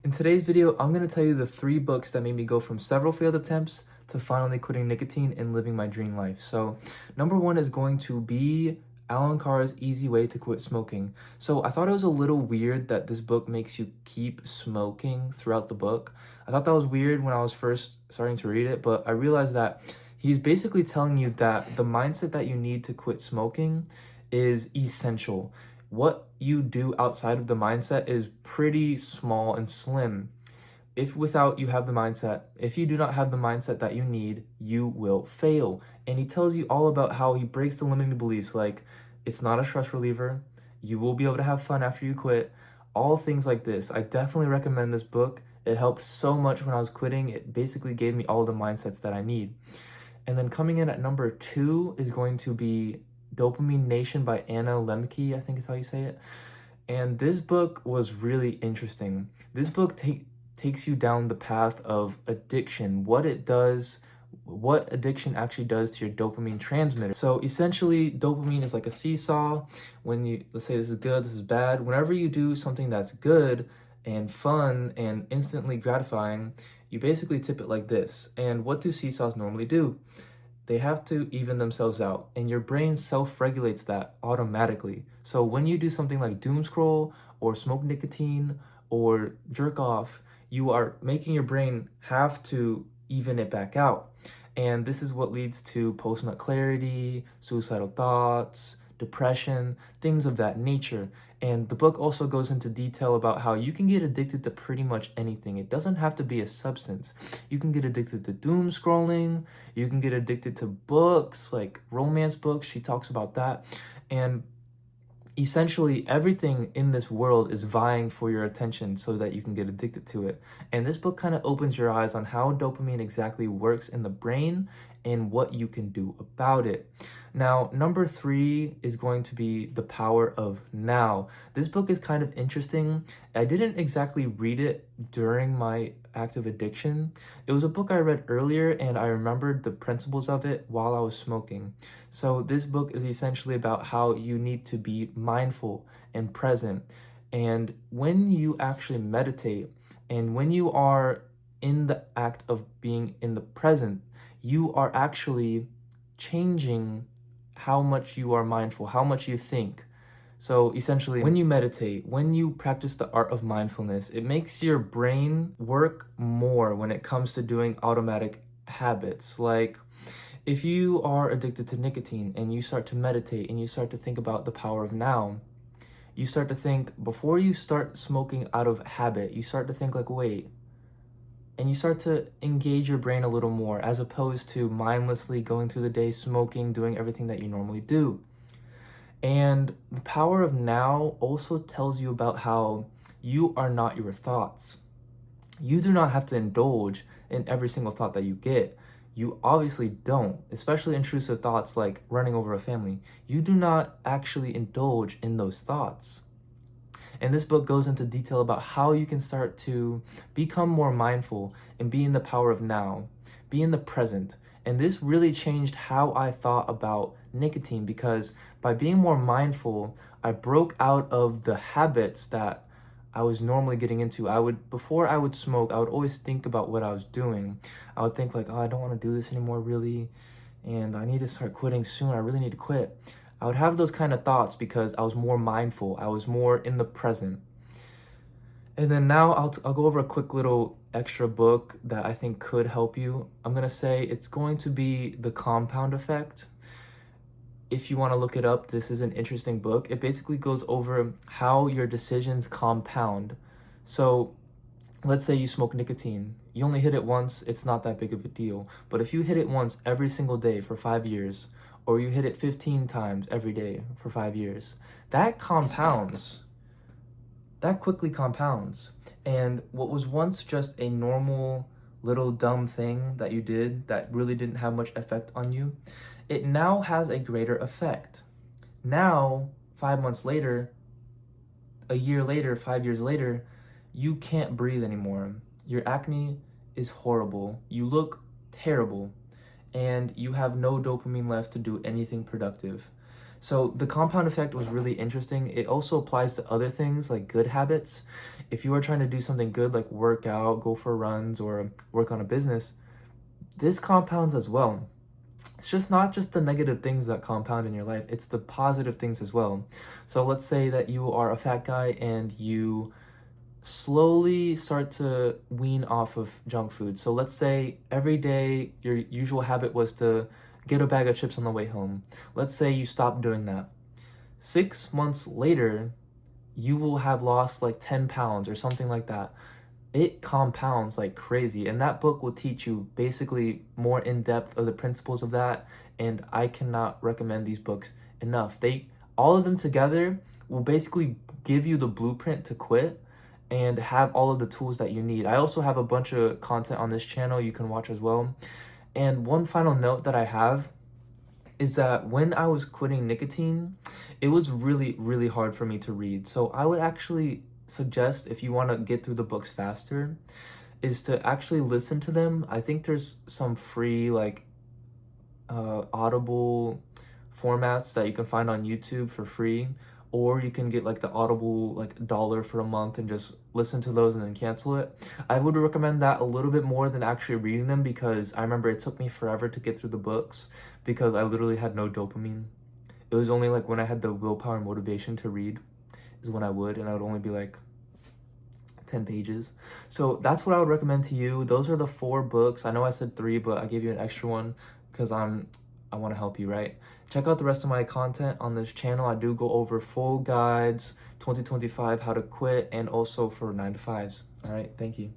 In today's video, I'm going to tell you the 3 books that made me go from several failed attempts to finally quitting nicotine and living my dream life. So, number 1 is going to be Alan Carr's Easy Way to Quit Smoking. So, I thought it was a little weird that this book makes you keep smoking throughout the book. I thought that was weird when I was first starting to read it, but I realized that he's basically telling you that the mindset that you need to quit smoking is essential. What you do outside of the mindset is pretty small and slim. If you have the mindset, if you do not have the mindset that you need, you will fail. And he tells you all about how he breaks the limiting beliefs, like it's not a stress reliever, you will be able to have fun after you quit, all things like this. I definitely recommend this book. It helped so much when I was quitting. It basically gave me all the mindsets that I need. And then coming in at number 2 is going to be Dopamine Nation by Anna Lemke, I think is how you say it. And this book was really interesting. This book takes you down the path of addiction, what addiction actually does to your dopamine transmitter. So essentially, dopamine is like a seesaw. Let's say this is good, this is bad. Whenever you do something that's good and fun and instantly gratifying, you basically tip it like this. And what do seesaws normally do? They have to even themselves out, and your brain self-regulates that automatically. So when you do something like doom scroll or smoke nicotine or jerk off, you are making your brain have to even it back out. And this is what leads to post-nut clarity, suicidal thoughts, depression, things of that nature. And the book also goes into detail about how you can get addicted to pretty much anything. It doesn't have to be a substance. You can get addicted to doom scrolling. You can get addicted to books, like romance books. She talks about that. And essentially, everything in this world is vying for your attention so that you can get addicted to it. And this book kind of opens your eyes on how dopamine exactly works in the brain and what you can do about it. Now, number 3 is going to be The Power of Now. This book is kind of interesting. I didn't exactly read it during my active addiction. It was a book I read earlier, and I remembered the principles of it while I was smoking. So this book is essentially about how you need to be mindful and present. And when you actually meditate, and when you are in the act of being in the present, you are actually changing how much you are mindful, how much you think. So essentially, when you meditate, when you practice the art of mindfulness, it makes your brain work more when it comes to doing automatic habits. Like if you are addicted to nicotine and you start to meditate and you start to think about the power of now, you start to think, before you start smoking out of habit, you start to think like, wait, and you start to engage your brain a little more as opposed to mindlessly going through the day smoking, doing everything that you normally do. And the power of now also tells you about how you are not your thoughts. You do not have to indulge in every single thought that you get. You obviously don't, especially intrusive thoughts like running over a family. You do not actually indulge in those thoughts. And this book goes into detail about how you can start to become more mindful and be in the power of now, be in the present. And this really changed how I thought about nicotine, because by being more mindful, I broke out of the habits that I was normally getting into. Before I would smoke, I would always think about what I was doing. I would think like, oh, I don't want to do this anymore really, and I need to start quitting soon. I really need to quit. I would have those kind of thoughts because I was more mindful. I was more in the present. And then now I'll go over a quick little extra book that I think could help you. I'm going to say it's going to be The Compound Effect. If you want to look it up, this is an interesting book. It basically goes over how your decisions compound. So let's say you smoke nicotine. You only hit it once, it's not that big of a deal. But if you hit it once every single day for 5 years, or you hit it 15 times every day for 5 years, that compounds. That quickly compounds. And what was once just a normal little dumb thing that you did that really didn't have much effect on you, it now has a greater effect. Now, 5 months later, a year later, 5 years later, you can't breathe anymore. Your acne is horrible. You look terrible. And you have no dopamine left to do anything productive. So the compound effect was really interesting. It also applies to other things like good habits. if you are trying to do something good, like work out, go for runs, or work on a business, this compounds as well. It's just not just the negative things that compound in your life, it's the positive things as well. So let's say that you are a fat guy and you slowly start to wean off of junk food. So let's say every day your usual habit was to get a bag of chips on the way home. Let's say you stop doing that. 6 months later, you will have lost like 10 pounds or something like that. It compounds like crazy, and that book will teach you basically more in depth of the principles of that. And I cannot recommend these books enough. They all of them together will basically give you the blueprint to quit and have all of the tools that you need. I also have a bunch of content on this channel you can watch as well. And one final note that I have is that when I was quitting nicotine, it was really, really hard for me to read. So I would actually suggest, if you want to get through the books faster, is to actually listen to them. I think there's some free like Audible formats that you can find on YouTube for free, or you can get like the Audible like $1 for a month and just listen to those and then cancel it. I would recommend that a little bit more than actually reading them, because I remember it took me forever to get through the books because I literally had no dopamine. It was only like when I had the willpower and motivation to read is when I would, and I would only be like 10 pages. So that's what I would recommend to you. Those are the 4 books. I know I said 3, but I gave you an extra one because I want to help you, right? Check out the rest of my content on this channel. I do go over full guides, 2025, how to quit, and also for 9 to 5s. All right, thank you.